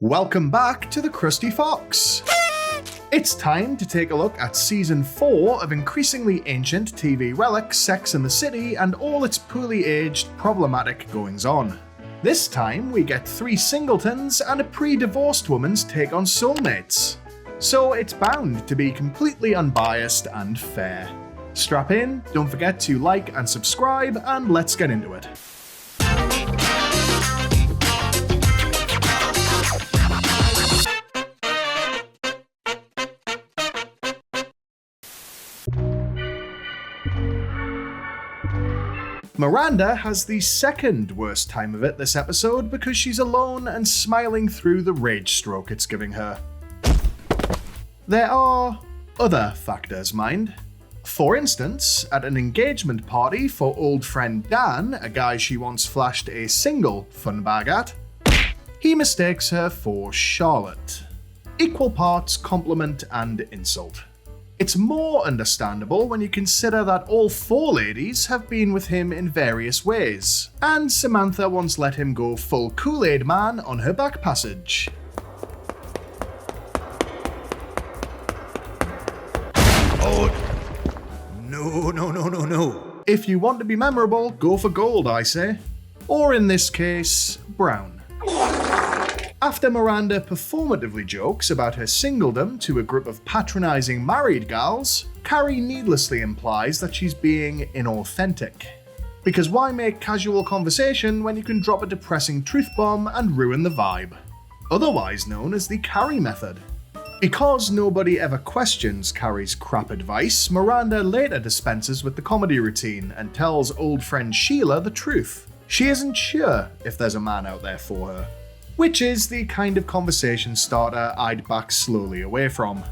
Welcome back to the Krusty Fox. It's time to take a look at Season 4 of increasingly ancient TV relic Sex and the City and all its poorly aged, problematic goings-on. This time we get 3 singletons and a pre-divorced woman's take on Soulmates. So it's bound to be completely unbiased and fair. Strap in, don't forget to like and subscribe, and let's get into it. Miranda has the second worst time of it this episode because she's alone and smiling through the rage stroke it's giving her. There are other factors, mind. For instance, at an engagement party for old friend Dan, a guy she once flashed a single fun bag at, he mistakes her for Charlotte. Equal parts compliment and insult. It's more understandable when you consider that all 4 ladies have been with him in various ways, and Samantha once let him go full Kool-Aid man on her back passage. Oh, no. If you want to be memorable, go for gold, I say. Or in this case, brown. After Miranda performatively jokes about her singledom to a group of patronising married gals, Carrie needlessly implies that she's being inauthentic. Because why make casual conversation when you can drop a depressing truth bomb and ruin the vibe? Otherwise known as the Carrie method. Because nobody ever questions Carrie's crap advice, Miranda later dispenses with the comedy routine and tells old friend Sheila the truth. She isn't sure if there's a man out there for her. Which is the kind of conversation starter I'd back slowly away from.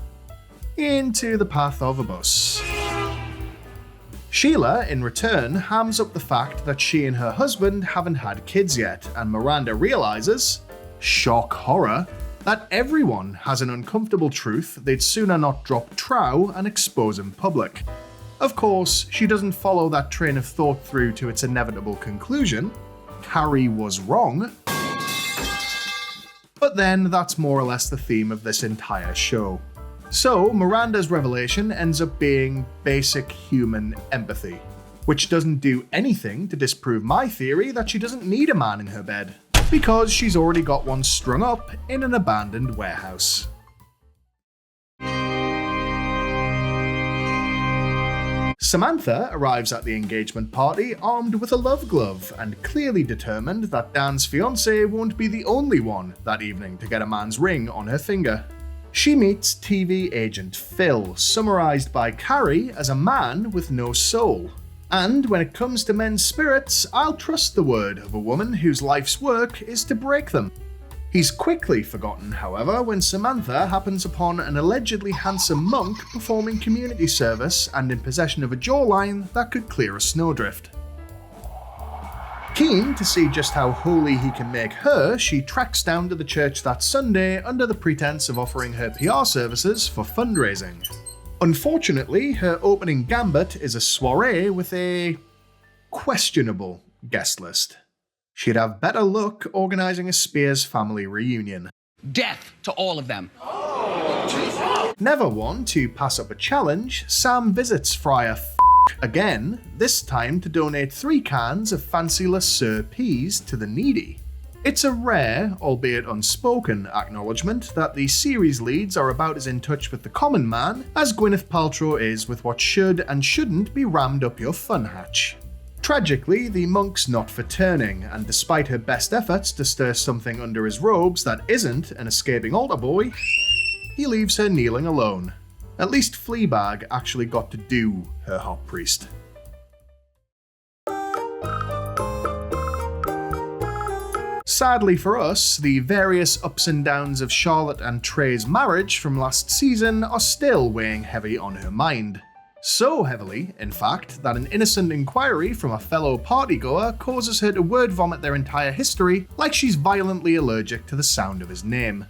Into the path of a bus. Sheila, in return, hams up the fact that she and her husband haven't had kids yet, and Miranda realizes, shock horror, that everyone has an uncomfortable truth they'd sooner not drop trow and expose in public. Of course, she doesn't follow that train of thought through to its inevitable conclusion. Carrie was wrong. But then that's more or less the theme of this entire show. So Miranda's revelation ends up being basic human empathy, which doesn't do anything to disprove my theory that she doesn't need a man in her bed, because she's already got one strung up in an abandoned warehouse. Samantha arrives at the engagement party armed with a love glove and clearly determined that Dan's fiancé won't be the only one that evening to get a man's ring on her finger. She meets TV agent Phil, summarized by Carrie as a man with no soul. And when it comes to men's spirits, I'll trust the word of a woman whose life's work is to break them. He's quickly forgotten, however, when Samantha happens upon an allegedly handsome monk performing community service and in possession of a jawline that could clear a snowdrift. Keen to see just how holy he can make her, she tracks down to the church that Sunday under the pretense of offering her PR services for fundraising. Unfortunately, her opening gambit is a soiree with a questionable guest list. She'd have better luck organising a Spears family reunion. Death to all of them. Never one to pass up a challenge, Sam visits Friar again, this time to donate 3 cans of fancy Le Sueur peas to the needy. It's a rare, albeit unspoken, acknowledgement that the series leads are about as in touch with the common man as Gwyneth Paltrow is with what should and shouldn't be rammed up your fun hatch. Tragically, the monk's not for turning, and despite her best efforts to stir something under his robes that isn't an escaping altar boy, he leaves her kneeling alone. At least Fleabag actually got to do her hot priest. Sadly for us, the various ups and downs of Charlotte and Trey's marriage from last season are still weighing heavy on her mind. So heavily, in fact, that an innocent inquiry from a fellow partygoer causes her to word vomit their entire history like she's violently allergic to the sound of his name.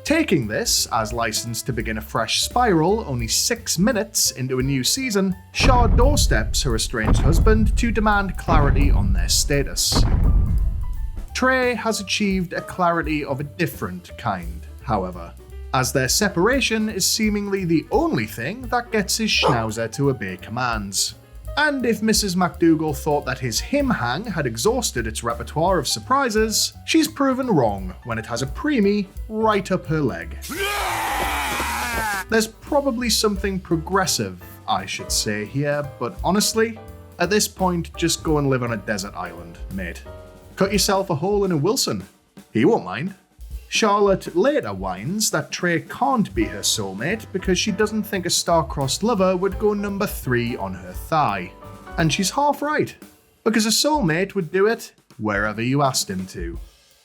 Taking this as license to begin a fresh spiral only 6 minutes into a new season, Shaw doorsteps her estranged husband to demand clarity on their status. Trey has achieved a clarity of a different kind, however, as their separation is seemingly the only thing that gets his schnauzer to obey commands. And if Mrs. McDougal thought that his him hang had exhausted its repertoire of surprises, she's proven wrong when it has a preemie right up her leg. There's probably something progressive, I should say here, but honestly, at this point, just go and live on a desert island, mate. Cut yourself a hole in a Wilson. He won't mind. Charlotte later whines that Trey can't be her soulmate because she doesn't think a star-crossed lover would go number 3 on her thigh. And she's half right, because a soulmate would do it wherever you asked him to.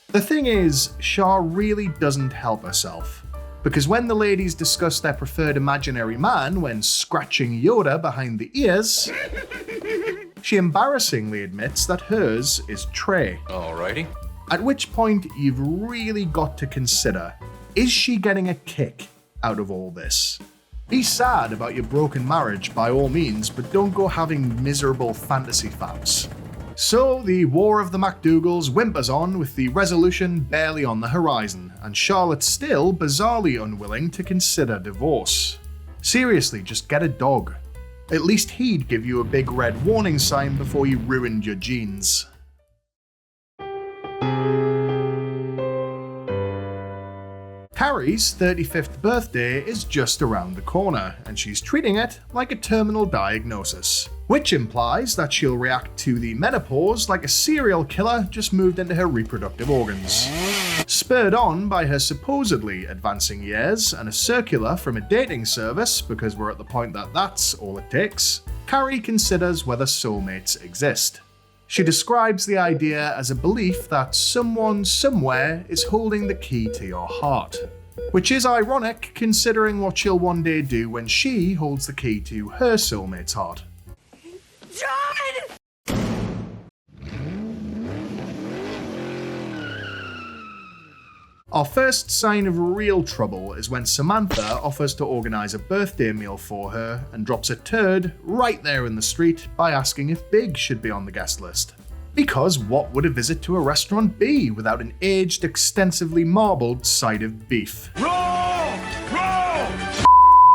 The thing is, Char really doesn't help herself, because when the ladies discuss their preferred imaginary man when scratching Yoda behind the ears, she embarrassingly admits that hers is Trey. Alrighty. At which point you've really got to consider, is she getting a kick out of all this? Be sad about your broken marriage by all means, but don't go having miserable fantasy faps. So the War of the McDougals whimpers on with the resolution barely on the horizon, and Charlotte's still bizarrely unwilling to consider divorce. Seriously, just get a dog. At least he'd give you a big red warning sign before you ruined your genes. Carrie's 35th birthday is just around the corner, and she's treating it like a terminal diagnosis, which implies that she'll react to the menopause like a serial killer just moved into her reproductive organs. Spurred on by her supposedly advancing years and a circular from a dating service, because we're at the point that that's all it takes, Carrie considers whether soulmates exist. She describes the idea as a belief that someone somewhere is holding the key to your heart. Which is ironic considering what she'll one day do when she holds the key to her soulmate's heart. John! Our first sign of real trouble is when Samantha offers to organise a birthday meal for her and drops a turd right there in the street by asking if Big should be on the guest list. Because what would a visit to a restaurant be without an aged, extensively marbled side of beef? Roll! Roll!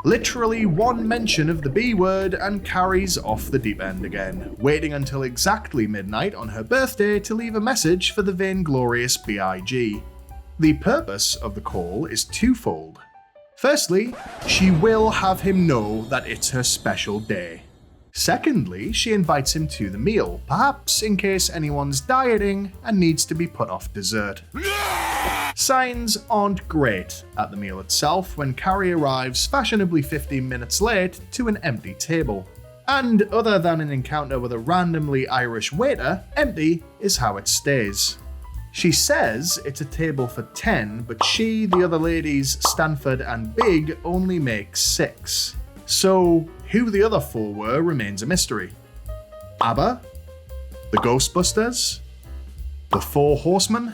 Literally one mention of the B word and Carrie's off the deep end again, waiting until exactly midnight on her birthday to leave a message for the vainglorious BIG. The purpose of the call is twofold. Firstly, she will have him know that it's her special day. Secondly, she invites him to the meal, perhaps in case anyone's dieting and needs to be put off dessert. Signs aren't great at the meal itself when Carrie arrives fashionably 15 minutes late to an empty table. And other than an encounter with a randomly Irish waiter, empty is how it stays. She says it's a table for 10, but she, the other ladies, Stanford and Big only make 6. So who the other 4 were remains a mystery. ABBA? The Ghostbusters? The 4 Horsemen?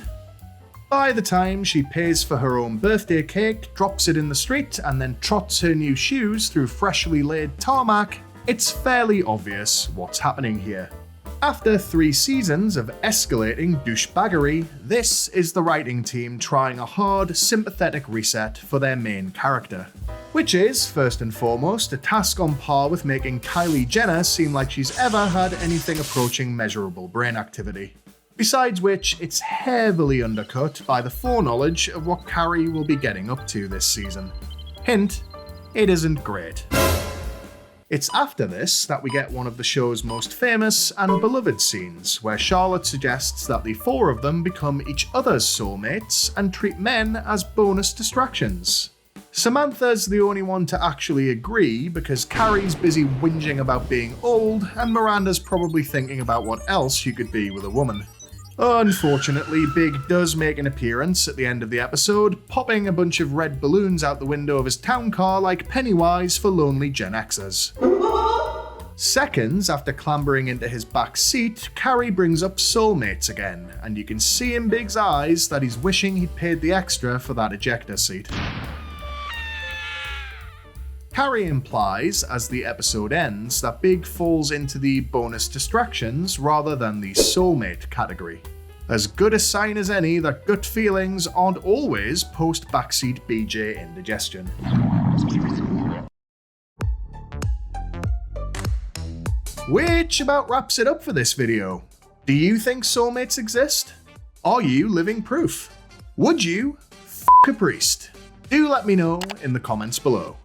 By the time she pays for her own birthday cake, drops it in the street, and then trots her new shoes through freshly laid tarmac, it's fairly obvious what's happening here. After 3 seasons of escalating douchebaggery, this is the writing team trying a hard, sympathetic reset for their main character. Which is, first and foremost, a task on par with making Kylie Jenner seem like she's ever had anything approaching measurable brain activity. Besides which, it's heavily undercut by the foreknowledge of what Carrie will be getting up to this season. Hint, it isn't great. It's after this that we get one of the show's most famous and beloved scenes, where Charlotte suggests that the 4 of them become each other's soulmates and treat men as bonus distractions. Samantha's the only one to actually agree because Carrie's busy whinging about being old and Miranda's probably thinking about what else you could be with a woman. Unfortunately, Big does make an appearance at the end of the episode, popping a bunch of red balloons out the window of his town car like Pennywise for lonely Gen Xers. Seconds after clambering into his back seat, Carrie brings up Soulmates again, and you can see in Big's eyes that he's wishing he'd paid the extra for that ejector seat. Carrie implies, as the episode ends, that Big falls into the bonus distractions rather than the soulmate category. As good a sign as any that gut feelings aren't always post-backseat BJ indigestion. Which about wraps it up for this video. Do you think soulmates exist? Are you living proof? Would you f*** a priest? Do let me know in the comments below.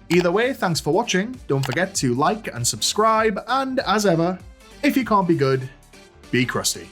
Either way, thanks for watching, don't forget to like and subscribe, and as ever, if you can't be good, be crusty.